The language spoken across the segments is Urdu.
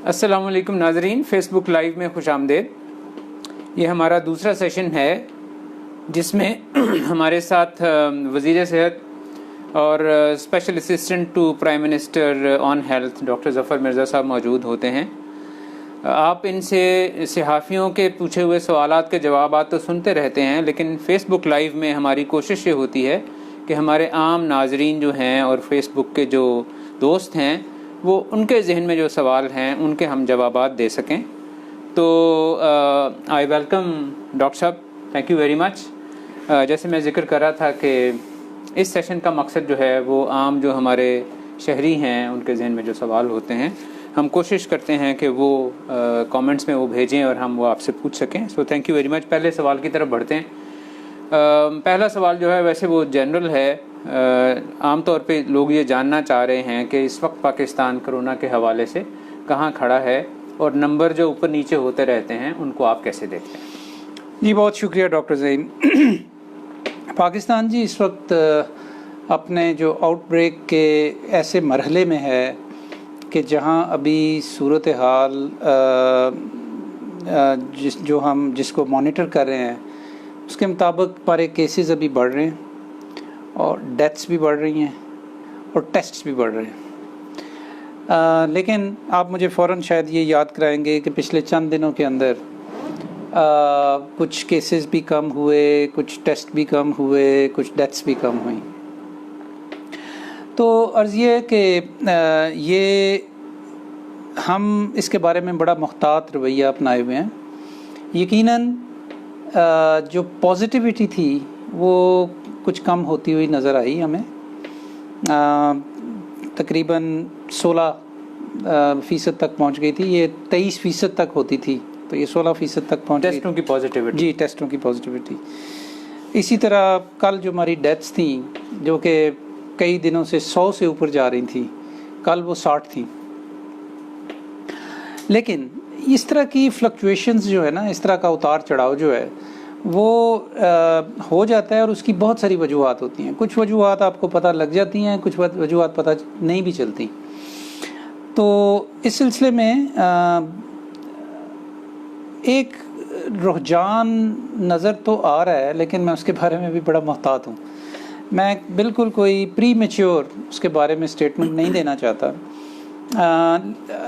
السلام علیکم ناظرین، فیس بک لائیو میں خوش آمدید۔ یہ ہمارا دوسرا سیشن ہے جس میں ہمارے ساتھ وزیر صحت اور special assistant to prime minister on health doctor Zafar Mirza sahab موجود ہوتے ہیں۔ آپ ان سے صحافیوں کے پوچھے ہوئے سوالات کے جوابات تو سنتے رہتے ہیں، لیکن فیس بک لائیو میں ہماری کوشش یہ ہوتی ہے کہ ہمارے عام ناظرین جو ہیں اور فیس بک کے جو دوست ہیں وہ ان کے ذہن میں جو سوال ہیں ان کے ہم جوابات دے سکیں۔ تو آئی ویلکم ڈاکٹر صاحب، تھینک یو ویری مچ۔ جیسے میں ذکر کر رہا تھا کہ اس سیشن کا مقصد جو ہے وہ عام جو ہمارے شہری ہیں ان کے ذہن میں جو سوال ہوتے ہیں ہم کوشش کرتے ہیں کہ وہ کامنٹس میں وہ بھیجیں اور ہم وہ آپ سے پوچھ سکیں۔ So thank you very much. پہلے سوال کی طرف بڑھتے ہیں۔ پہلا سوال جو ہے ویسے وہ جنرل ہے۔ عام طور پہ لوگ یہ جاننا چاہ رہے ہیں کہ اس وقت پاکستان کرونا کے حوالے سے کہاں کھڑا ہے اور نمبر جو اوپر نیچے ہوتے رہتے ہیں ان کو آپ کیسے دیکھتے ہیں؟ جی بہت شکریہ ڈاکٹر زین۔ پاکستان جی اس وقت اپنے جو آؤٹ بریک کے ایسے مرحلے میں ہے کہ جہاں ابھی صورتحال جس کو مانیٹر کر رہے ہیں اس کے مطابق ہمارے کیسز ابھی بڑھ رہے ہیں اور ڈیتھس بھی بڑھ رہی ہیں اور ٹیسٹس بھی بڑھ رہے ہیں۔ لیکن آپ مجھے فوراً شاید یہ یاد کرائیں گے کہ پچھلے چند دنوں کے اندر کچھ کیسز بھی کم ہوئے، کچھ ٹیسٹ بھی کم ہوئے، کچھ ڈیتھس بھی کم ہوئیں۔ تو عرض یہ ہے کہ یہ ہم اس کے بارے میں بڑا محتاط رویہ اپنائے ہوئے ہیں۔ یقیناً جو پازیٹیوٹی تھی وہ کچھ کم ہوتی ہوئی نظر آئی ہمیں۔ تقریباً 16% تک پہنچ گئی تھی، یہ 23% تک ہوتی تھی تو یہ 16% تک پہنچ گئی۔ ٹیسٹوں کی پازیٹیوٹی؟ جی، ٹیسٹوں کی پازیٹیوٹی۔ اسی طرح کل جو ہماری ڈیتھس تھیں جو کہ کئی دنوں سے 100 سے اوپر جا رہی تھیں، کل وہ 60 تھیں۔ لیکن اس طرح کی فلکچویشنز جو ہے نا، اس طرح کا اتار چڑھاؤ جو ہے وہ ہو جاتا ہے اور اس کی بہت ساری وجوہات ہوتی ہیں۔ کچھ وجوہات آپ کو پتہ لگ جاتی ہیں، کچھ وجوہات پتہ نہیں بھی چلتی۔ تو اس سلسلے میں ایک رجحان نظر تو آ رہا ہے، لیکن میں اس کے بارے میں بھی بڑا محتاط ہوں۔ میں بالکل کوئی پری میچور اس کے بارے میں اسٹیٹمنٹ نہیں دینا چاہتا،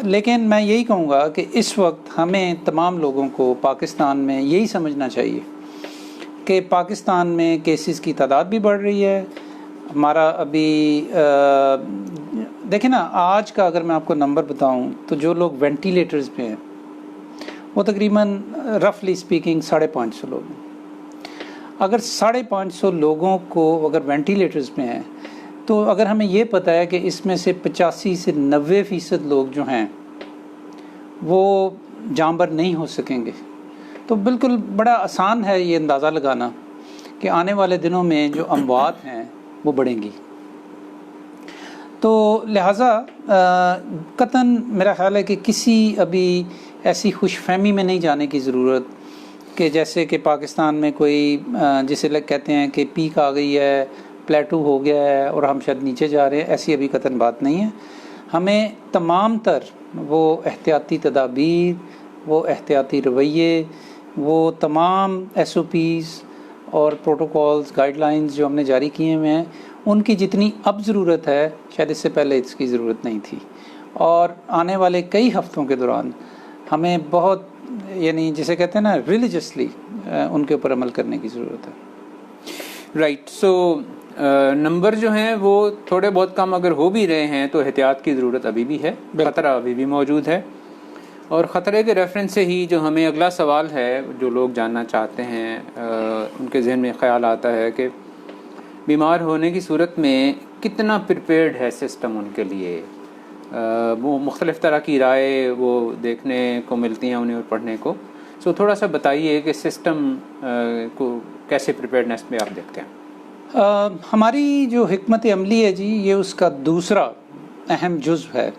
لیکن میں یہی کہوں گا کہ اس وقت ہمیں تمام لوگوں کو پاکستان میں یہی سمجھنا چاہیے کہ پاکستان میں کیسز کی تعداد بھی بڑھ رہی ہے۔ ہمارا ابھی دیکھیں نا، آج کا اگر میں آپ کو نمبر بتاؤں تو جو لوگ وینٹیلیٹرز پہ ہیں وہ تقریباً رفلی اسپیکنگ 550 لوگ ہیں۔ اگر 550 لوگوں کو اگر وینٹیلیٹرز پہ ہیں تو اگر ہمیں یہ پتہ ہے کہ اس میں سے 85 سے 90% لوگ جو ہیں وہ جانبر نہیں ہو سکیں گے، تو بالکل بڑا آسان ہے یہ اندازہ لگانا کہ آنے والے دنوں میں جو اموات ہیں وہ بڑھیں گی۔ تو لہٰذا قطعاً میرا خیال ہے کہ کسی ابھی ایسی خوش فہمی میں نہیں جانے کی ضرورت کہ جیسے کہ پاکستان میں کوئی جسے لوگ کہتے ہیں کہ پیک آ گئی ہے، پلیٹو ہو گیا ہے اور ہم شاید نیچے جا رہے ہیں، ایسی ابھی قطعاً بات نہیں ہے۔ ہمیں تمام تر وہ احتیاطی تدابیر، وہ احتیاطی رویے، وہ تمام SOPs اور پروٹوکولز، گائیڈ لائنز جو ہم نے جاری کیے ہوئے ہیں ان کی جتنی اب ضرورت ہے شاید اس سے پہلے اس کی ضرورت نہیں تھی، اور آنے والے کئی ہفتوں کے دوران ہمیں بہت یعنی جسے کہتے ہیں نا ریلیجسلی ان کے اوپر عمل کرنے کی ضرورت ہے۔ رائٹ۔ سو نمبر جو ہیں وہ تھوڑے بہت کم اگر ہو بھی رہے ہیں تو احتیاط کی ضرورت ابھی بھی ہے، خطرہ ابھی بھی موجود ہے، اور خطرے کے ریفرنس سے ہی جو ہمیں اگلا سوال ہے جو لوگ جاننا چاہتے ہیں، ان کے ذہن میں خیال آتا ہے کہ بیمار ہونے کی صورت میں کتنا پریپیئرڈ ہے سسٹم ان کے لیے۔ وہ مختلف طرح کی رائے وہ دیکھنے کو ملتی ہیں انہیں اور پڑھنے کو۔ سو تھوڑا سا بتائیے کہ سسٹم کو کیسے پریپیئرڈنیس میں آپ دیکھتے ہیں؟ ہماری جو حکمت عملی ہے جی، یہ اس کا دوسرا اہم جزو ہے۔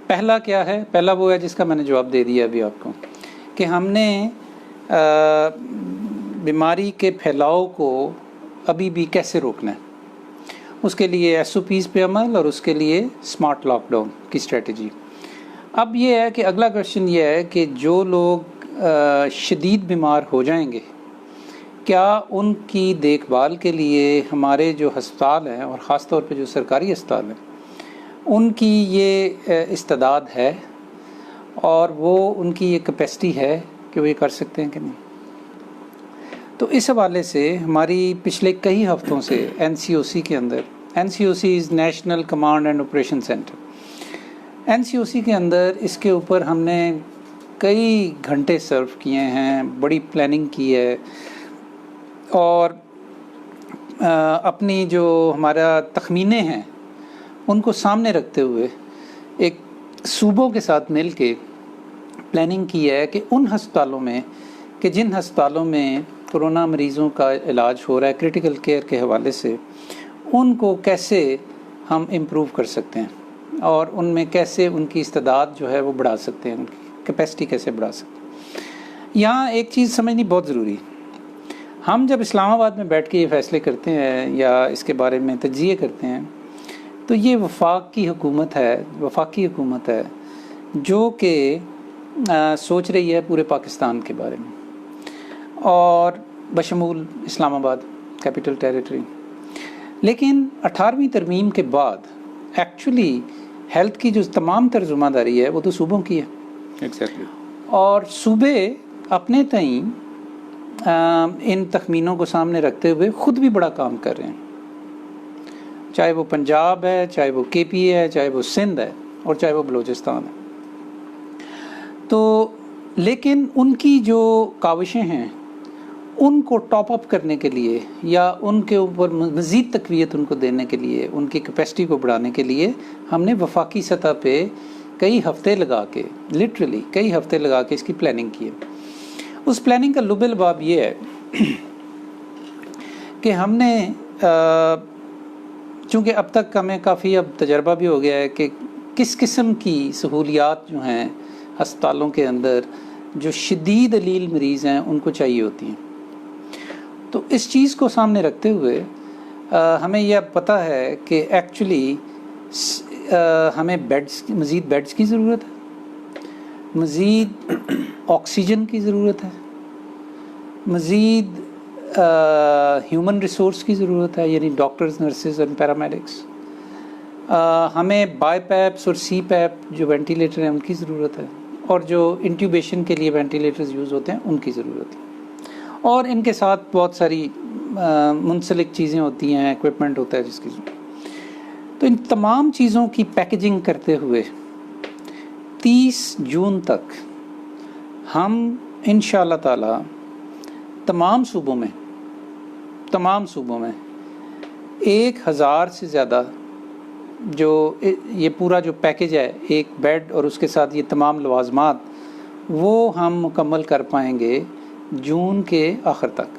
پہلا کیا ہے؟ پہلا وہ ہے جس کا میں نے جواب دے دیا ابھی آپ کو، کہ ہم نے بیماری کے پھیلاؤ کو ابھی بھی کیسے روکنا ہے، اس کے لیے SOPs پہ عمل اور اس کے لیے اسمارٹ لاک ڈاؤن کی اسٹریٹجی۔ اب یہ ہے کہ اگلا کویشچن یہ ہے کہ جو لوگ شدید بیمار ہو جائیں گے، کیا ان کی دیکھ بھال کے لیے ہمارے جو ہسپتال ہیں اور خاص طور پہ جو سرکاری ہسپتال ہیں ان کی یہ استعداد ہے اور وہ ان کی یہ کیپیسٹی ہے کہ وہ یہ کر سکتے ہیں کہ نہیں؟ تو اس حوالے سے ہماری پچھلے کئی ہفتوں سے NCOC کے اندر، NCOC is national command and operation centre, NCOC کے اندر اس کے اوپر ہم نے کئی گھنٹے سرو کیے ہیں، بڑی پلاننگ کی ہے، اور اپنی جو ہمارا تخمینے ہیں ان کو سامنے رکھتے ہوئے ایک صوبوں کے ساتھ مل کے پلاننگ کی ہے کہ ان ہسپتالوں میں، کہ جن ہسپتالوں میں کرونا مریضوں کا علاج ہو رہا ہے کرٹیکل کیئر کے حوالے سے، ان کو کیسے ہم امپروو کر سکتے ہیں اور ان میں کیسے ان کی استعداد جو ہے وہ بڑھا سکتے ہیں، ان کی کیپیسٹی کیسے بڑھا سکتے ہیں۔ یہاں ایک چیز سمجھنی بہت ضروری ہے، ہم جب اسلام آباد میں بیٹھ کے یہ فیصلے کرتے ہیں یا اس کے بارے میں تجزیے کرتے ہیں تو یہ وفاقی حکومت ہے جو کہ سوچ رہی ہے پورے پاکستان کے بارے میں اور بشمول اسلام آباد کیپٹل ٹیریٹری۔ لیکن 18ویں ترمیم کے بعد ایکچولی ہیلتھ کی جو تمام تر ذمہ داری ہے وہ تو صوبوں کی ہے۔ ایگزیکٹلی۔ اور صوبے اپنے تئیں ان تخمینوں کو سامنے رکھتے ہوئے خود بھی بڑا کام کر رہے ہیں، چاہے وہ پنجاب ہے، چاہے وہ KP ہے، چاہے وہ سندھ ہے اور چاہے وہ بلوچستان ہے۔ تو لیکن ان کی جو کاوشیں ہیں ان کو ٹاپ اپ کرنے کے لیے یا ان کے اوپر مزید تقویت ان کو دینے کے لیے، ان کی کیپیسٹی کو بڑھانے کے لیے ہم نے وفاقی سطح پہ کئی ہفتے لگا کے، لٹرلی کئی ہفتے لگا کے اس کی پلاننگ کی ہے۔ اس پلاننگ کا لب لباب یہ ہے کہ ہم نے چونکہ اب تک ہمیں کافی اب تجربہ بھی ہو گیا ہے کہ کس قسم کی سہولیات جو ہیں ہسپتالوں کے اندر جو شدید علیل مریض ہیں ان کو چاہیے ہوتی ہیں، تو اس چیز کو سامنے رکھتے ہوئے ہمیں یہ اب پتہ ہے کہ ایکچولی ہمیں مزید بیڈز کی ضرورت ہے، مزید آکسیجن کی ضرورت ہے، مزید ہیومن ریسورس کی ضرورت ہے، یعنی ڈاکٹرز، نرسز اور پیرامیڈکس۔ ہمیں بائی پیپس اور سی پیپ جو وینٹیلیٹر ہیں ان کی ضرورت ہے، اور جو انٹیوبیشن کے لیے وینٹیلیٹرز یوز ہوتے ہیں ان کی ضرورت ہے، اور ان کے ساتھ بہت ساری منسلک چیزیں ہوتی ہیں، ایکوپمنٹ ہوتا ہے جس کی ضرورت۔ تو ان تمام چیزوں کی پیکیجنگ کرتے ہوئے 30 جون تک ہم انشاءاللہ تعالی تمام صوبوں میں 1000 سے زیادہ جو یہ پورا جو پیکیج ہے، ایک بیڈ اور اس کے ساتھ یہ تمام لوازمات، وہ ہم مکمل کر پائیں گے جون کے آخر تک،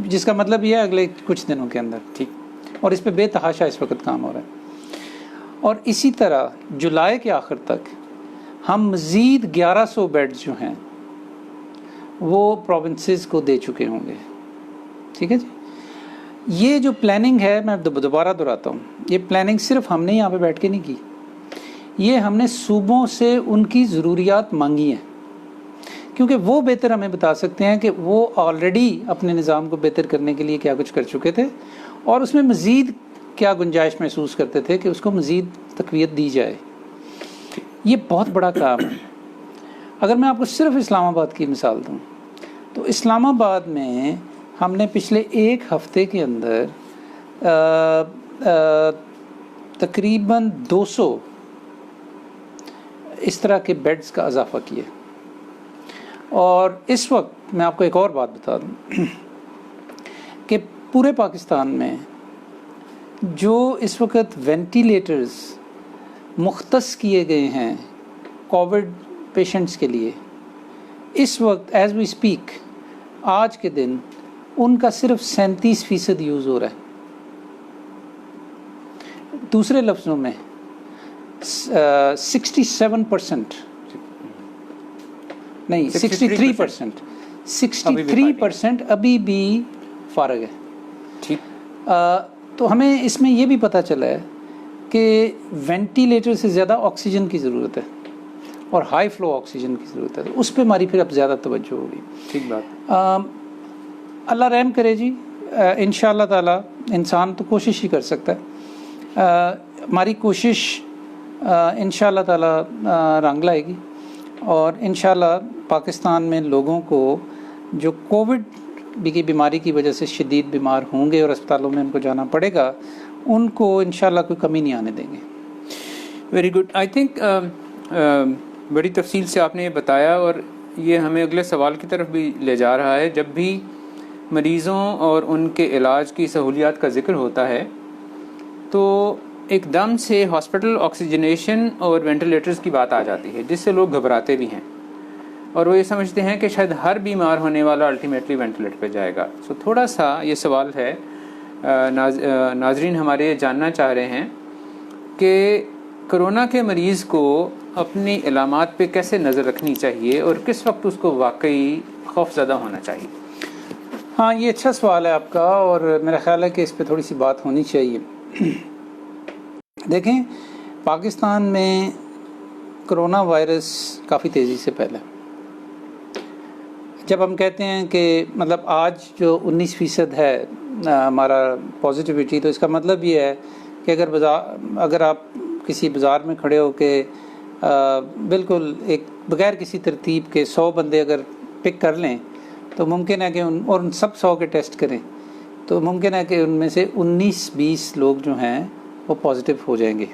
جس کا مطلب یہ ہے اگلے کچھ دنوں کے اندر، ٹھیک۔ اور اس پہ بے تحاشا اس وقت کام ہو رہا ہے، اور اسی طرح جولائی کے آخر تک ہم مزید 1100 بیڈز جو ہیں وہ پروونسز کو دے چکے ہوں گے، ٹھیک ہے جی۔ یہ جو پلاننگ ہے، میں دوبارہ دہراتا ہوں، یہ پلاننگ صرف ہم نے یہاں پہ بیٹھ کے نہیں کی، یہ ہم نے صوبوں سے ان کی ضروریات مانگی ہیں، کیونکہ وہ بہتر ہمیں بتا سکتے ہیں کہ وہ آلریڈی اپنے نظام کو بہتر کرنے کے لیے کیا کچھ کر چکے تھے اور اس میں مزید کیا گنجائش محسوس کرتے تھے کہ اس کو مزید تقویت دی جائے۔ یہ بہت بڑا کام ہے۔ اگر میں آپ کو صرف اسلام آباد کی مثال دوں تو اسلام آباد میں ہم نے پچھلے ایک ہفتے کے اندر تقریباً 200 اس طرح کے بیڈز کا اضافہ کیا، اور اس وقت میں آپ کو ایک اور بات بتا دوں کہ پورے پاکستان میں جو اس وقت وینٹیلیٹرز مختص کیے گئے ہیں کووڈ پیشنٹس کے لیے، اس وقت ایز وی اسپیک آج کے دن ان کا صرف 37% یوز ہو رہا ہے۔ دوسرے لفظوں میں 67% نہیں 63% ابھی بھی فارغ ہے، ٹھیک۔ تو ہمیں اس میں یہ بھی پتہ چلا ہے کہ وینٹیلیٹر سے زیادہ آکسیجن کی ضرورت ہے، اور ہائی فلو آکسیجن کی ضرورت ہے، تو اس پہ ہماری پھر اب زیادہ توجہ ہوگی. ٹھیک بات. اللہ رحم کرے جی، انشاءاللہ تعالیٰ انسان تو کوشش ہی کر سکتا ہے. ہماری کوشش انشاءاللہ تعالیٰ رنگ لائے گی، اور انشاءاللہ پاکستان میں لوگوں کو جو کووڈ کی بیماری کی وجہ سے شدید بیمار ہوں گے اور اسپتالوں میں ان کو جانا پڑے گا، ان کو انشاءاللہ کوئی کمی نہیں آنے دیں گے. Very good. آئی تھنک بڑی تفصیل سے آپ نے یہ بتایا، اور یہ ہمیں اگلے سوال کی طرف بھی لے جا رہا ہے. جب بھی مریضوں اور ان کے علاج کی سہولیات کا ذکر ہوتا ہے تو ایک دم سے ہاسپٹل آکسیجنیشن اور وینٹیلیٹرز کی بات آ جاتی ہے، جس سے لوگ گھبراتے بھی ہیں، اور وہ یہ سمجھتے ہیں کہ شاید ہر بیمار ہونے والا الٹیمیٹلی وینٹیلیٹر پہ جائے گا. سو تھوڑا سا یہ سوال ہے، ناظرین ہمارے جاننا چاہ رہے ہیں کہ کرونا کے مریض کو اپنی علامات پہ کیسے نظر رکھنی چاہیے اور کس وقت اس کو واقعی خوف زدہ ہونا چاہیے. ہاں، یہ اچھا سوال ہے آپ کا، اور میرا خیال ہے کہ اس پہ تھوڑی سی بات ہونی چاہیے. دیکھیں، پاکستان میں کرونا وائرس کافی تیزی سے پھیلا. جب ہم کہتے ہیں کہ مطلب آج جو 19% ہے ہمارا پازیٹیوٹی، تو اس کا مطلب یہ ہے کہ اگر آپ کسی بازار میں کھڑے ہو کے بالکل ایک بغیر کسی ترتیب کے 100 بندے اگر پک کر لیں تو ممکن ہے کہ ان سب 100 کے ٹیسٹ کریں تو ممکن ہے کہ ان میں سے 19-20 لوگ جو ہیں وہ پازیٹیو ہو جائیں گے.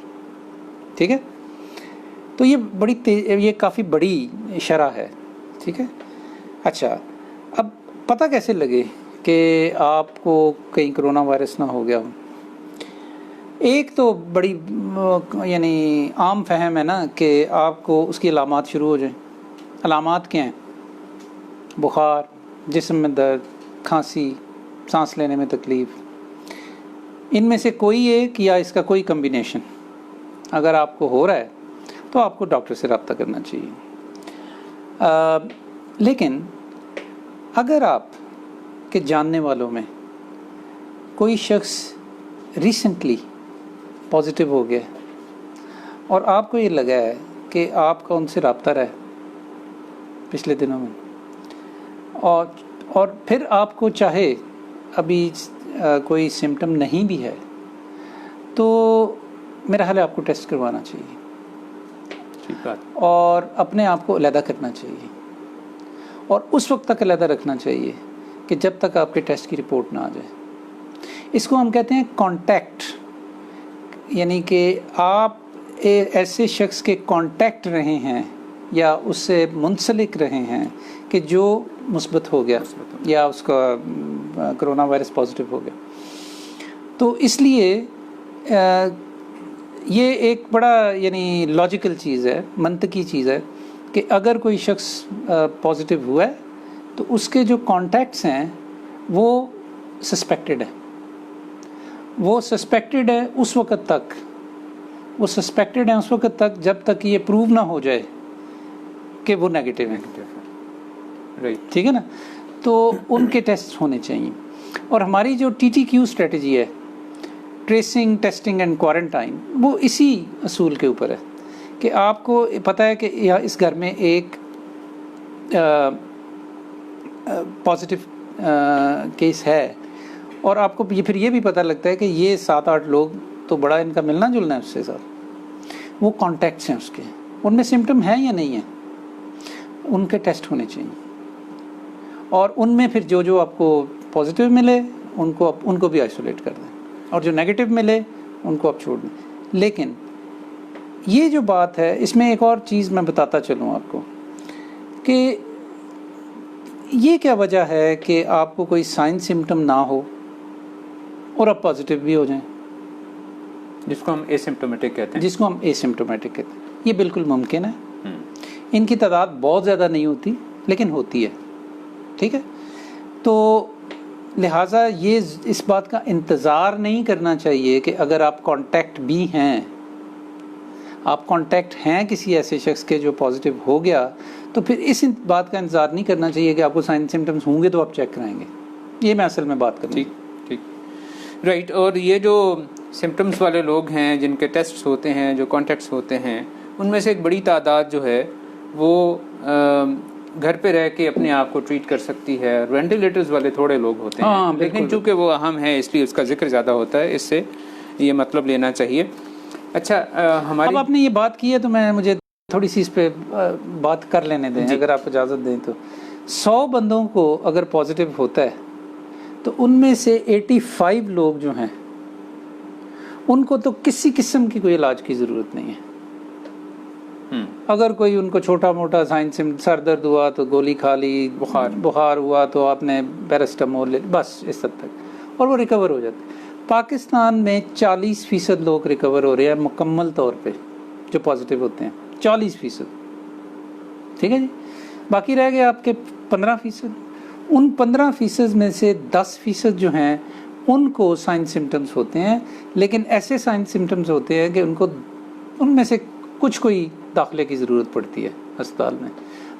ٹھیک ہے، تو یہ کافی بڑی شرح ہے. ٹھیک ہے. اچھا، اب پتہ کیسے لگے کہ آپ کو کہیں کرونا وائرس نہ ہو گیا ہو؟ ایک تو بڑی یعنی عام فہم ہے نا کہ آپ کو اس کی علامات شروع ہو جائیں. علامات کیا ہیں؟ بخار، جسم میں درد، کھانسی، سانس لینے میں تکلیف. ان میں سے کوئی ایک یا اس کا کوئی کمبینیشن اگر آپ کو ہو رہا ہے تو آپ کو ڈاکٹر سے رابطہ کرنا چاہیے. لیکن اگر آپ کے جاننے والوں میں کوئی شخص ریسنٹلی پازیٹیو ہو گیا اور آپ کو یہ لگا ہے کہ آپ کا ان سے رابطہ رہا پچھلے دنوں میں، اور پھر آپ کو چاہے ابھی کوئی سمٹم نہیں بھی ہے، تو میرا خیال ہے آپ کو ٹیسٹ کروانا چاہیے. ٹھیک بات. اور اپنے آپ کو علیحدہ کرنا چاہیے، اور اس وقت تک علیحدہ رکھنا چاہیے کہ جب تک آپ کے ٹیسٹ کی رپورٹ نہ آ جائے. اس کو ہم کہتے ہیں کانٹیکٹ، یعنی کہ آپ ایسے شخص کے کانٹیکٹ رہے ہیں یا اس سے منسلک رہے ہیں کہ جو مثبت ہو گیا یا اس کا کرونا وائرس پازیٹیو ہو گیا. تو اس لیے یہ ایک بڑا یعنی لاجیکل چیز ہے، منطقی چیز ہے کہ اگر کوئی شخص پازیٹیو ہوا ہے تو اس کے جو کانٹیکٹس ہیں وہ سسپیکٹڈ ہیں. وہ سسپیکٹڈ ہے اس وقت تک جب تک یہ پروو نہ ہو جائے کہ وہ نیگیٹیو ہے. ٹھیک ہے نا. تو ان کے ٹیسٹ ہونے چاہیے. اور ہماری جو TTQ اسٹریٹجی ہے، ٹریسنگ، ٹیسٹنگ اینڈ کوارنٹائن، وہ اسی اصول کے اوپر ہے کہ آپ کو پتہ ہے کہ اس گھر میں ایک پازیٹیو کیس ہے، اور آپ کو پھر یہ بھی پتہ لگتا ہے کہ یہ 7-8 لوگ تو بڑا ان کا ملنا جلنا ہے اس سے ساتھ، وہ کانٹیکٹس ہیں اس کے، ان میں سمٹم ہیں یا نہیں ہیں، ان کے ٹیسٹ ہونے چاہیے. اور ان میں پھر جو آپ کو پازیٹیو ملے ان کو بھی آئسولیٹ کر دیں، اور جو نیگیٹو ملے ان کو آپ چھوڑ دیں. لیکن یہ جو بات ہے، اس میں ایک اور چیز میں بتاتا چلوں آپ کو کہ یہ کیا وجہ ہے کہ آپ کو کوئی سائن سمٹم نہ ہو اور آپ پازیٹیو بھی ہو جائیں، جس کو ہم ایسمپٹومیٹک کہتے ہیں. یہ بالکل ممکن ہے. ان کی تعداد بہت زیادہ نہیں ہوتی لیکن ہوتی ہے. ٹھیک ہے. تو لہٰذا یہ اس بات کا انتظار نہیں کرنا چاہیے کہ اگر آپ کانٹیکٹ بھی ہیں، آپ کانٹیکٹ ہیں کسی ایسے شخص کے جو پازیٹیو ہو گیا، تو پھر اس بات کا انتظار نہیں کرنا چاہیے کہ آپ کو سائن سمٹمز ہوں گے تو آپ چیک کرائیں گے. یہ میں اصل میں بات کروں. ٹھیک رائٹ. اور یہ جو سمٹمز والے لوگ ہیں جن کے ٹیسٹس ہوتے ہیں، جو کانٹیکٹس ہوتے ہیں، ان میں سے ایک بڑی تعداد جو ہے وہ گھر پہ رہ کے اپنے آپ کو ٹریٹ کر سکتی ہے. وینٹیلیٹرز والے تھوڑے لوگ ہوتے ہیں, لیکن چونکہ وہ اہم ہے اس لیے اس کا ذکر زیادہ ہوتا ہے, اس سے یہ مطلب لینا چاہیے. اچھا ہماری اب آپ نے یہ بات کی ہے تو مجھے تھوڑی سی اس پہ بات کر لینے دیں, اگر آپ اجازت دیں تو. 100 بندوں کو اگر پازیٹیو ہوتا ہے تو ان میں سے 85 لوگ جو ہیں ان کو تو کسی قسم کی کوئی علاج کی ضرورت نہیں ہے. اگر کوئی ان کو چھوٹا موٹا سائنس سر درد ہوا تو گولی کھا لی, بخار ہوا تو آپ نے پیراسٹامول لے, بس اس حد تک, اور وہ ریکور ہو جاتے. پاکستان میں 40% لوگ ریکور ہو رہے ہیں مکمل طور پہ جو پازیٹیو ہوتے ہیں, 40%. ٹھیک ہے جی. باقی رہ گئے آپ کے 15%. ان 15% میں سے 10% جو ہیں ان کو سائن سمٹمز ہوتے ہیں, لیکن ایسے سائن سمٹمز ہوتے ہیں کہ ان میں سے کچھ کوئی داخلے کی ضرورت پڑتی ہے ہسپتال میں.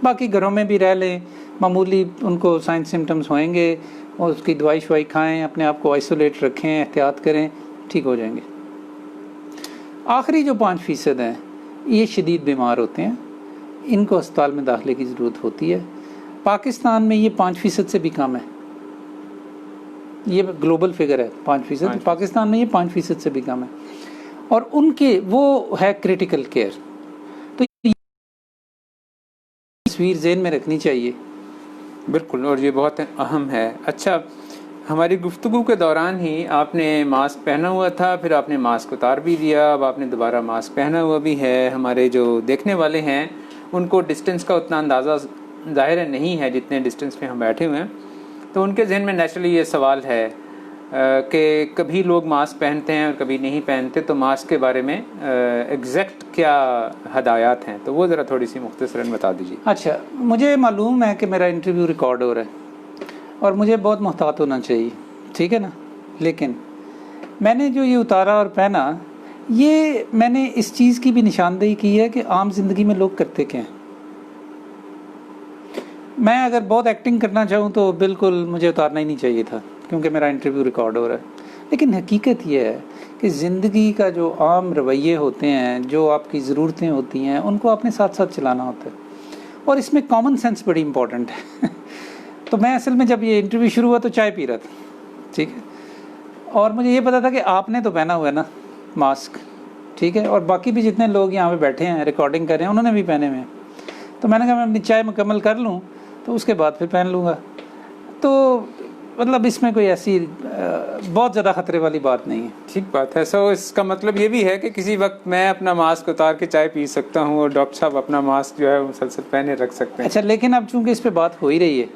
باقی گھروں میں بھی رہ لیں, معمولی ان کو سائن سمٹمز ہوئیں گے, اور اس کی دوائی شوائی کھائیں, اپنے آپ کو آئسولیٹ رکھیں, احتیاط کریں, ٹھیک ہو جائیں گے. آخری جو 5% ہیں یہ شدید بیمار ہوتے ہیں, ان کو ہسپتال میں داخلے کی ضرورت ہوتی ہے. پاکستان میں یہ 5% سے بھی کم ہے, یہ گلوبل فگر ہے 5%, پاکستان میں یہ 5% سے بھی کم ہے, اور ان کے وہ ہے کریٹیکل کیئر. تو یہ تصویر ذہن میں رکھنی چاہیے. بالکل, اور یہ بہت اہم ہے. اچھا, ہماری گفتگو کے دوران ہی آپ نے ماسک پہنا ہوا تھا, پھر آپ نے ماسک اتار بھی دیا, اب آپ نے دوبارہ ماسک پہنا ہوا بھی ہے. ہمارے جو دیکھنے والے ہیں ان کو ڈسٹینس کا اتنا اندازہ ظاہر نہیں ہے جتنے ڈسٹینس پہ ہم بیٹھے ہوئے ہیں, تو ان کے ذہن میں نیچرلی یہ سوال ہے کہ کبھی لوگ ماسک پہنتے ہیں اور کبھی نہیں پہنتے, تو ماسک کے بارے میں ایگزیکٹ کیا ہدایات ہیں, تو وہ ذرا تھوڑی سی مختصراً بتا دیجیے. اچھا, مجھے معلوم ہے کہ میرا انٹرویو ریکارڈ ہو رہا ہے اور مجھے بہت محتاط ہونا چاہیے, ٹھیک ہے نا, لیکن میں نے جو یہ اتارا اور پہنا, یہ میں نے اس چیز کی بھی نشاندہی کی ہے کہ عام زندگی میں لوگ کرتے کیا ہیں. میں اگر بہت ایکٹنگ کرنا چاہوں تو بالکل مجھے اتارنا ہی نہیں چاہیے تھا, کیونکہ میرا انٹرویو ریکارڈ ہو رہا ہے. لیکن حقیقت یہ ہے کہ زندگی کا جو عام رویے ہوتے ہیں, جو آپ کی ضرورتیں ہوتی ہیں, ان کو اپنے ساتھ ساتھ چلانا ہوتا ہے, اور اس میں کامن سینس بڑی امپورٹنٹ ہے. تو میں اصل میں جب یہ انٹرویو شروع ہوا تو چائے پی رہا تھا, ٹھیک ہے, اور مجھے یہ پتا تھا کہ آپ نے تو پہنا ہوا ہے نا ماسک, ٹھیک ہے, اور باقی بھی جتنے لوگ یہاں پہ بیٹھے ہیں ریکارڈنگ کر رہے ہیں انہوں نے بھی پہنے ہوئے ہیں. تو میں نے کہا میں اپنی چائے مکمل کر لوں تو اس کے بعد پھر پہن لوں گا. تو مطلب اس میں کوئی ایسی بہت زیادہ خطرے والی بات نہیں ہے. ٹھیک بات ہے. سو اس کا مطلب یہ بھی ہے کہ کسی وقت میں اپنا ماسک اتار کے چائے پی سکتا ہوں اور ڈاکٹر صاحب اپنا ماسک جو ہے مسلسل پہنے رکھ سکتے ہیں. اچھا, لیکن اب چونکہ اس پہ بات ہو ہی رہی ہے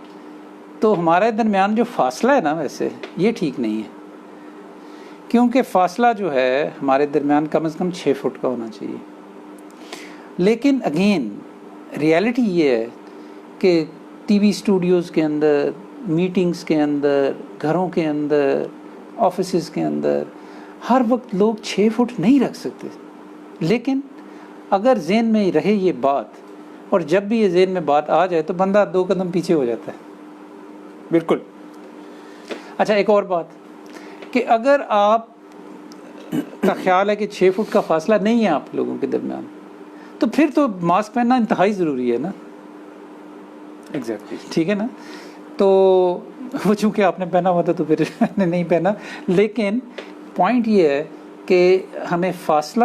تو ہمارے درمیان جو فاصلہ ہے نا, ویسے یہ ٹھیک نہیں ہے, کیونکہ فاصلہ جو ہے ہمارے درمیان کم از کم 6 فٹ کا ہونا چاہیے. لیکن اگین ریالٹی یہ ہے کہ ٹی وی اسٹوڈیوز کے اندر, میٹنگز کے اندر, گھروں کے اندر, آفیسز کے اندر ہر وقت لوگ 6 فٹ نہیں رکھ سکتے. لیکن اگر ذہن میں رہے یہ بات, اور جب بھی یہ ذہن میں بات آ جائے تو بندہ 2 قدم پیچھے ہو جاتا ہے. بالکل. اچھا, ایک اور بات کہ اگر آپ کا خیال ہے کہ 6 فٹ کا فاصلہ نہیں ہے آپ لوگوں کے درمیان, تو پھر تو ماسک پہننا انتہائی ضروری ہے نا. ایگزیکٹلی, ٹھیک ہے نا. تو وہ چونکہ آپ نے پہنا ہوا تھا تو پھر میں نے نہیں پہنا. لیکن پوائنٹ یہ ہے کہ ہمیں فاصلہ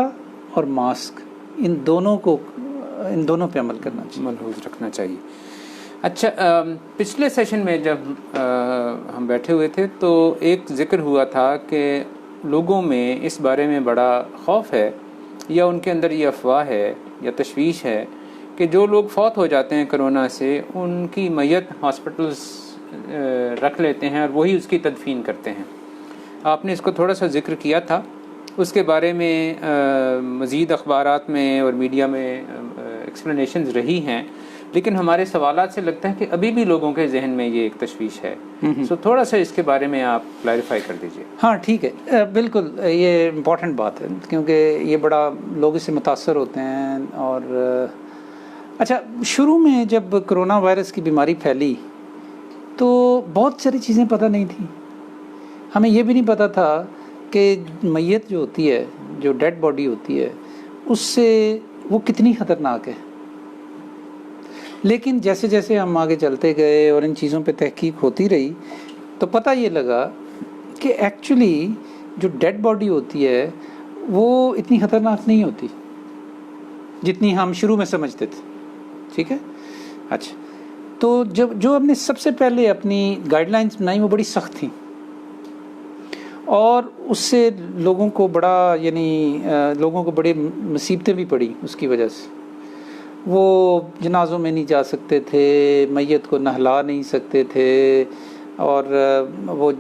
اور ماسک ان دونوں پہ عمل کرنا چاہیے, ملحوظ رکھنا چاہیے. اچھا, پچھلے سیشن میں جب ہم بیٹھے ہوئے تھے تو ایک ذکر ہوا تھا کہ لوگوں میں اس بارے میں بڑا خوف ہے, یا ان کے اندر یہ افواہ ہے یا تشویش ہے کہ جو لوگ فوت ہو جاتے ہیں کرونا سے, ان کی میت ہاسپٹلز رکھ لیتے ہیں اور وہی اس کی تدفین کرتے ہیں. آپ نے اس کو تھوڑا سا ذکر کیا تھا, اس کے بارے میں مزید اخبارات میں اور میڈیا میں ایکسپلینیشنز رہی ہیں, لیکن ہمارے سوالات سے لگتا ہے کہ ابھی بھی لوگوں کے ذہن میں یہ ایک تشویش ہے. سو تھوڑا سا اس کے بارے میں آپ کلیریفائی کر دیجئے. ہاں ٹھیک ہے, بالکل یہ امپورٹنٹ بات ہے, کیونکہ یہ بڑا لوگ اس سے متاثر ہوتے ہیں. اور اچھا, شروع میں جب کرونا وائرس کی بیماری پھیلی تو بہت ساری چیزیں پتہ نہیں تھیں. ہمیں یہ بھی نہیں پتہ تھا کہ میت جو ہوتی ہے, جو ڈیڈ باڈی ہوتی ہے, اس سے وہ کتنی خطرناک ہے. لیکن جیسے جیسے ہم آگے چلتے گئے اور ان چیزوں پہ تحقیق ہوتی رہی تو پتہ یہ لگا کہ ایکچولی جو ڈیڈ باڈی ہوتی ہے وہ اتنی خطرناک نہیں ہوتی جتنی ہم شروع میں سمجھتے تھے. ٹھیک ہے. اچھا، تو جو ہم نے سب سے پہلے اپنی گائیڈ لائنز بنائی وہ بڑی سخت تھیں اور اس سے لوگوں کو بڑی مصیبتیں بھی پڑی. اس کی وجہ سے وہ جنازوں میں نہیں جا سکتے تھے، میت کو نہلا نہیں سکتے تھے، اور وہ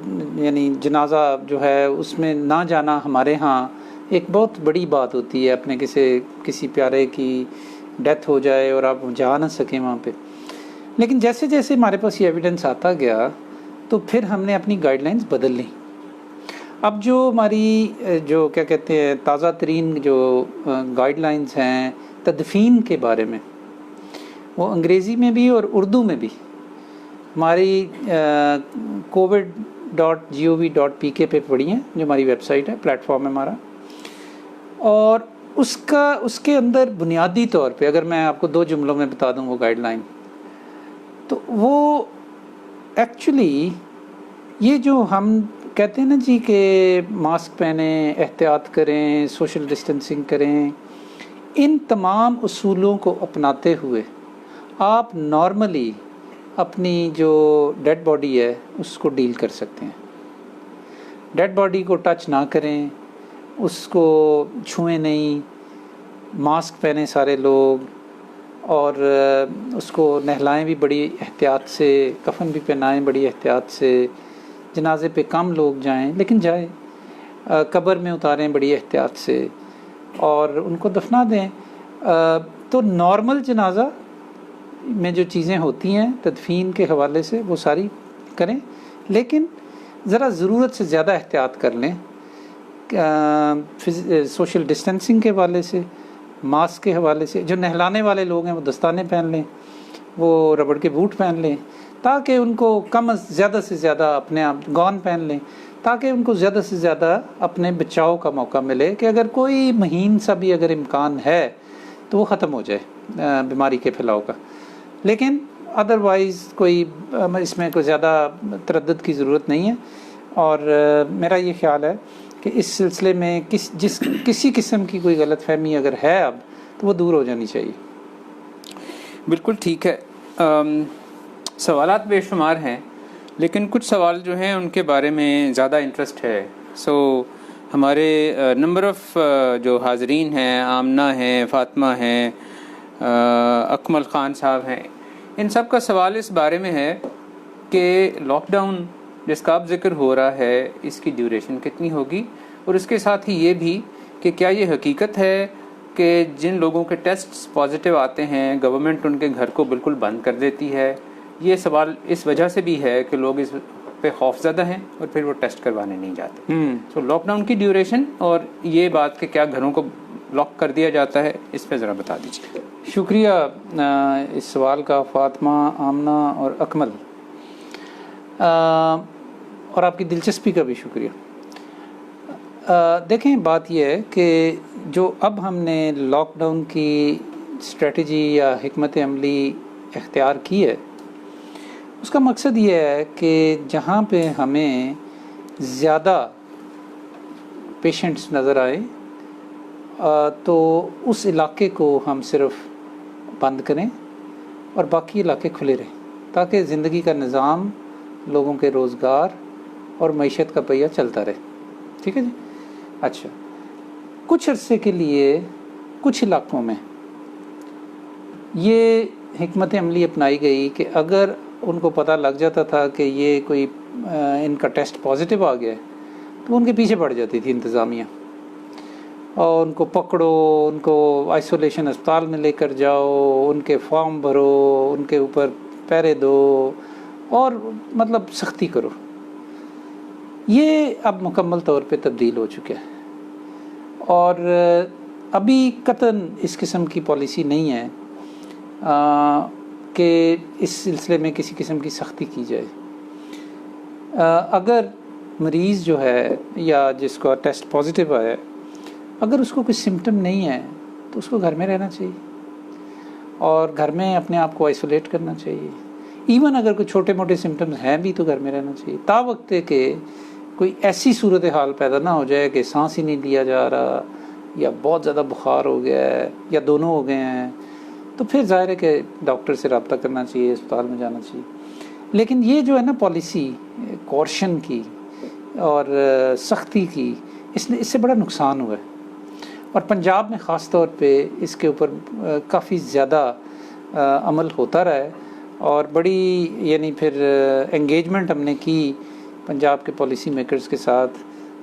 جنازہ جو ہے اس میں نہ جانا ہمارے ہاں ایک بہت بڑی بات ہوتی ہے. اپنے کسی پیارے کی ڈیتھ ہو جائے اور آپ جا نہ سکیں وہاں پہ. لیکن جیسے جیسے ہمارے پاس یہ ایویڈنس آتا گیا تو پھر ہم نے اپنی گائیڈ لائنز بدل لیں. اب جو ہماری جو کیا کہتے ہیں تازہ ترین جو گائیڈ لائنز ہیں تدفین کے بارے میں، وہ انگریزی میں بھی اور اردو میں بھی ہماری covid.gov.pk پہ پڑھی ہیں، جو ہماری ویب سائٹ ہے، پلیٹ فارم ہے ہمارا. اور اس کے اندر بنیادی طور پہ اگر میں آپ کو 2 جملوں میں بتا دوں وہ گائیڈ لائن، تو وہ ایکچولی یہ جو ہم کہتے ہیں نا جی کہ ماسک پہنیں، احتیاط کریں، سوشل ڈسٹینسنگ کریں، ان تمام اصولوں کو اپناتے ہوئے آپ نارملی اپنی جو ڈیڈ باڈی ہے اس کو ڈیل کر سکتے ہیں. ڈیڈ باڈی کو ٹچ نہ کریں، اس کو چھوئیں نہیں، ماسک پہنیں سارے لوگ، اور اس کو نہلائیں بھی بڑی احتیاط سے، کفن بھی پہنائیں بڑی احتیاط سے. جنازے پہ کم لوگ جائیں لیکن جائیں، قبر میں اتاریں بڑی احتیاط سے اور ان کو دفنا دیں. تو نارمل جنازہ میں جو چیزیں ہوتی ہیں تدفین کے حوالے سے وہ ساری کریں، لیکن ذرا ضرورت سے زیادہ احتیاط کر لیں. سوشل ڈسٹینسنگ کے حوالے سے، ماسک کے حوالے سے. جو نہلانے والے لوگ ہیں وہ دستانے پہن لیں، وہ ربڑ کے بوٹ پہن لیں تاکہ ان کو زیادہ سے زیادہ اپنے آپ گون پہن لیں تاکہ ان کو زیادہ سے زیادہ اپنے بچاؤ کا موقع ملے کہ اگر کوئی مہین سا بھی اگر امکان ہے تو وہ ختم ہو جائے بیماری کے پھیلاؤ کا. لیکن ادروائز کوئی اس میں کوئی زیادہ تردد کی ضرورت نہیں ہے. اور میرا یہ خیال ہے کہ اس سلسلے میں کسی قسم کی کوئی غلط فہمی اگر ہے اب تو وہ دور ہو جانی چاہیے. بالکل ٹھیک ہے. سوالات بے شمار ہیں لیکن کچھ سوال جو ہیں ان کے بارے میں زیادہ انٹرسٹ ہے. ہمارے نمبر آف جو حاضرین ہیں، آمنہ ہیں، فاطمہ ہیں، اکمل خان صاحب ہیں، ان سب کا سوال اس بارے میں ہے کہ لاک ڈاؤن جس کا اب ذکر ہو رہا ہے اس کی ڈیوریشن کتنی ہوگی، اور اس کے ساتھ ہی یہ بھی کہ کیا یہ حقیقت ہے کہ جن لوگوں کے ٹیسٹ پازیٹیو آتے ہیں گورنمنٹ ان کے گھر کو بالکل بند کر دیتی ہے. یہ سوال اس وجہ سے بھی ہے کہ لوگ اس پہ خوف زدہ ہیں اور پھر وہ ٹیسٹ کروانے نہیں جاتے. لاک ڈاؤن کی ڈیوریشن اور یہ بات کہ کیا گھروں کو لاک کر دیا جاتا ہے اس پہ ذرا بتا دیجیے. شکریہ اس سوال کا فاطمہ، آمنہ اور اکمل، اور آپ کی دلچسپی کا بھی شکریہ. دیکھیں بات یہ ہے کہ جو اب ہم نے لاک ڈاؤن کی اسٹریٹجی یا حکمت عملی اختیار کی ہے اس کا مقصد یہ ہے کہ جہاں پہ ہمیں زیادہ پیشنٹس نظر آئے تو اس علاقے کو ہم صرف بند کریں اور باقی علاقے کھلے رہیں تاکہ زندگی کا نظام، لوگوں کے روزگار اور معیشت کا پہیہ چلتا رہے. ٹھیک ہے جی. اچھا، کچھ عرصے کے لیے کچھ علاقوں میں یہ حکمت عملی اپنائی گئی کہ اگر ان کو پتہ لگ جاتا تھا کہ یہ کوئی ان کا ٹیسٹ پازیٹیو آ گیا ہے تو ان کے پیچھے پڑ جاتی تھی انتظامیہ، اور ان کو پکڑو، ان کو آئسولیشن اسپتال میں لے کر جاؤ، ان کے فارم بھرو، ان کے اوپر پہرے دو اور مطلب سختی کرو. یہ اب مکمل طور پہ تبدیل ہو چکا ہے اور ابھی قطعاً اس قسم کی پالیسی نہیں ہے کہ اس سلسلے میں کسی قسم کی سختی کی جائے. اگر مریض جو ہے یا جس کا ٹیسٹ پازیٹیو آیا ہے اگر اس کو کوئی سمٹم نہیں ہے تو اس کو گھر میں رہنا چاہیے. اور گھر میں اپنے آپ کو آئسولیٹ کرنا چاہیے. ایون اگر کوئی چھوٹے موٹے سمٹمز ہیں بھی تو گھر میں رہنا چاہیے تا وقت کہ کوئی ایسی صورتحال پیدا نہ ہو جائے کہ سانس ہی نہیں لیا جا رہا یا بہت زیادہ بخار ہو گیا ہے یا دونوں ہو گئے ہیں. تو پھر ظاہر ہے کہ ڈاکٹر سے رابطہ کرنا چاہیے, اسپتال میں جانا چاہیے. لیکن یہ جو ہے نا پالیسی کورشن کی اور سختی کی, اس سے بڑا نقصان ہوا ہے. اور پنجاب میں خاص طور پہ اس کے اوپر کافی زیادہ عمل ہوتا رہا ہے اور بڑی یعنی پھر انگیجمنٹ ہم نے کی پنجاب کے پالیسی میکرز کے ساتھ,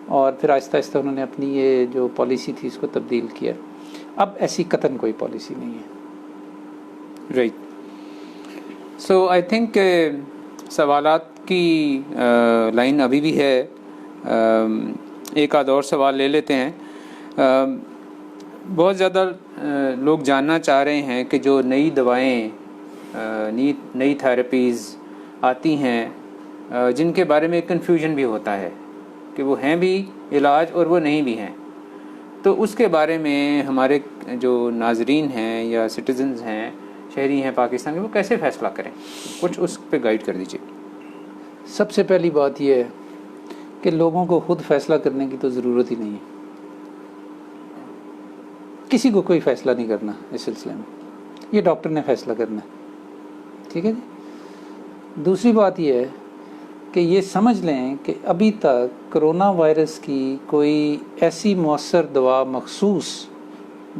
اور پھر آہستہ آہستہ انہوں نے اپنی یہ جو پالیسی تھی اس کو تبدیل کیا. اب ایسی قطعاً کوئی پالیسی نہیں ہے. رائٹ. سو آئی تھنک سوالات کی لائن ابھی بھی ہے, ایک آدھ اور سوال لے لیتے ہیں. بہت زیادہ لوگ جاننا چاہ رہے ہیں کہ جو نئی دوائیں نئی تھراپیز آتی ہیں جن کے بارے میں کنفیوژن بھی ہوتا ہے کہ وہ ہیں بھی علاج اور وہ نہیں بھی ہیں, تو اس کے بارے میں ہمارے جو ناظرین ہیں یا سٹیزنز ہیں, شہری ہیں پاکستان کے, وہ کیسے فیصلہ کریں؟ کچھ اس پہ گائیڈ کر دیجیے. سب سے پہلی بات یہ ہے کہ لوگوں کو خود فیصلہ کرنے کی تو ضرورت ہی نہیں ہے. کسی کو کوئی فیصلہ نہیں کرنا اس سلسلے میں, یہ ڈاکٹر نے فیصلہ کرنا ہے. ٹھیک ہے جی. دوسری بات یہ ہے کہ یہ سمجھ لیں کہ ابھی تک کرونا وائرس کی کوئی ایسی مؤثر دوا مخصوص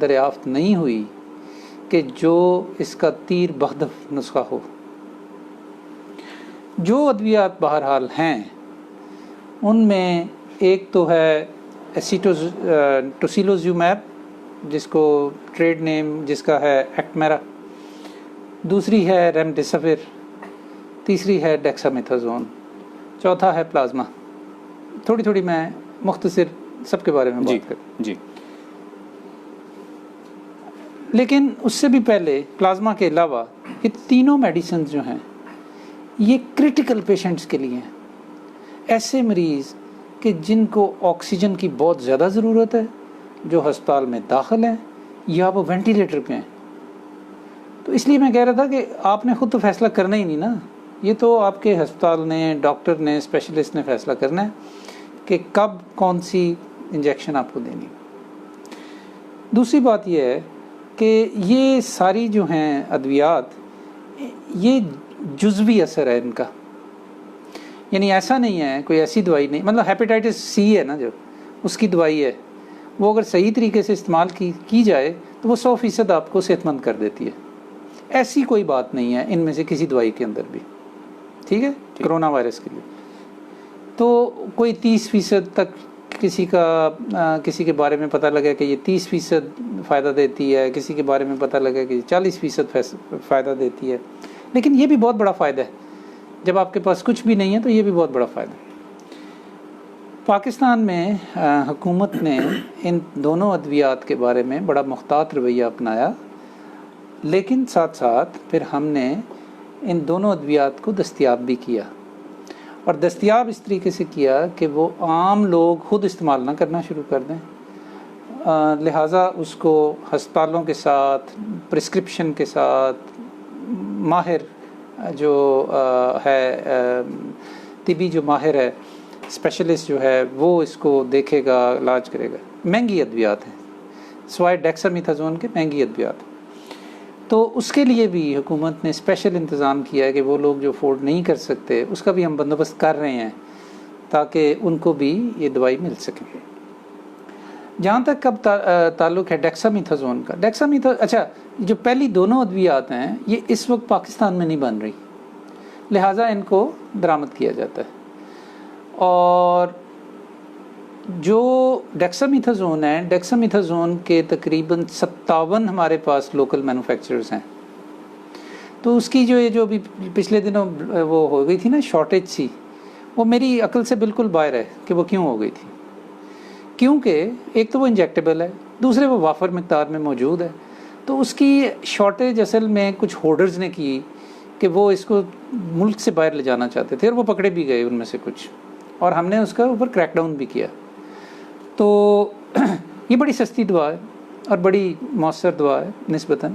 دریافت نہیں ہوئی کہ جو اس کا تیر بہدف نسخہ ہو. جو ادویات بہرحال ہیں ان میں ایک تو ہے ٹوسیلوزیومیب, جس کو ٹریڈ نیم جس کا ہے ایکٹمیرا, دوسری ہے ریمڈیسیویر, تیسری ہے ڈیکسامیتھازون, چوتھا ہے پلازما. تھوڑی تھوڑی میں مختصر سب کے بارے میں بات کروں. جی. لیکن اس سے بھی پہلے پلازما کے علاوہ یہ تینوں میڈیسنز جو ہیں یہ کرٹیکل پیشنٹس کے لیے ہیں. ایسے مریض کہ جن کو آکسیجن کی بہت زیادہ ضرورت ہے, جو ہسپتال میں داخل ہیں یا وہ وینٹیلیٹر پہ ہیں. تو اس لیے میں کہہ رہا تھا کہ آپ نے خود تو فیصلہ کرنا ہی نہیں نا, یہ تو آپ کے ہسپتال نے, ڈاکٹر نے, اسپیشلسٹ نے فیصلہ کرنا ہے کہ کب کون سی انجیکشن آپ کو دینی. دوسری بات یہ ہے کہ یہ ساری جو ہیں ادویات یہ جزوی اثر ہے ان کا, یعنی ایسا نہیں ہے کوئی ایسی دوائی نہیں, مطلب ہیپیٹائٹس سی ہے نا جو اس کی دوائی ہے, وہ اگر صحیح طریقے سے استعمال کی جائے تو وہ 100% آپ کو صحت مند کر دیتی ہے. ایسی کوئی بات نہیں ہے ان میں سے کسی دوائی کے اندر بھی. ٹھیک ہے, کرونا وائرس کے لیے تو کوئی 30% تک کسی کے بارے میں پتہ لگا کہ یہ 30% فائدہ دیتی ہے, کسی کے بارے میں پتہ لگا کہ 40% فائدہ دیتی ہے. لیکن یہ بھی بہت بڑا فائدہ ہے. جب آپ کے پاس کچھ بھی نہیں ہے تو یہ بھی بہت بڑا فائدہ ہے. پاکستان میں حکومت نے ان دونوں ادویات کے بارے میں بڑا محتاط رویہ اپنایا, لیکن ساتھ ساتھ پھر ہم نے ان دونوں ادویات کو دستیاب بھی کیا, اور دستیاب اس طریقے سے کیا کہ وہ عام لوگ خود استعمال نہ کرنا شروع کر دیں. لہٰذا اس کو ہسپتالوں کے ساتھ, پرسکرپشن کے ساتھ, ماہر جو ہے طبی جو ماہر ہے, اسپیشلسٹ جو ہے, وہ اس کو دیکھے گا, علاج کرے گا. مہنگی ادویات ہیں, سوائے ڈیکسامیتھازون کے مہنگی ادویات. تو اس کے لیے بھی حکومت نے اسپیشل انتظام کیا ہے کہ وہ لوگ جو افورڈ نہیں کر سکتے اس کا بھی ہم بندوبست کر رہے ہیں تاکہ ان کو بھی یہ دوائی مل سکے. جہاں تک اب تعلق ہے ڈیکسامیتھازون کا, اچھا جو پہلی دونوں ادویات ہیں یہ اس وقت پاکستان میں نہیں بن رہی, لہٰذا ان کو درآمد کیا جاتا ہے. اور جو ڈیکسامیتھازون ہے, ڈیکسامیتھازون کے تقریباً 57 ہمارے پاس لوکل مینوفیکچررز ہیں. تو اس کی جو ابھی پچھلے دنوں وہ ہو گئی تھی نا شارٹیج سی, وہ میری عقل سے بالکل باہر ہے کہ وہ کیوں ہو گئی تھی. کیونکہ ایک تو وہ انجیکٹیبل ہے, دوسرے وہ وافر مقدار میں موجود ہے. تو اس کی شارٹیج اصل میں کچھ ہولڈرز نے کی کہ وہ اس کو ملک سے باہر لے جانا چاہتے تھے, اور وہ پکڑے بھی گئے ان میں سے کچھ, اور ہم نے اس کا اوپر کریک ڈاؤن بھی کیا. تو یہ بڑی سستی دوا ہے اور بڑی مؤثر دوا ہے نسبتاً.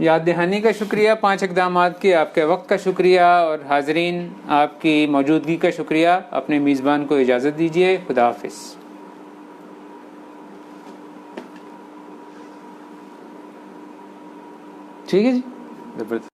یاد دہانی کا شکریہ 5 اقدامات کے، آپ کے وقت کا شکریہ، اور حاضرین آپ کی موجودگی کا شکریہ. اپنے میزبان کو اجازت دیجیے. خدا حافظ. ٹھیک ہے جی. زبردست.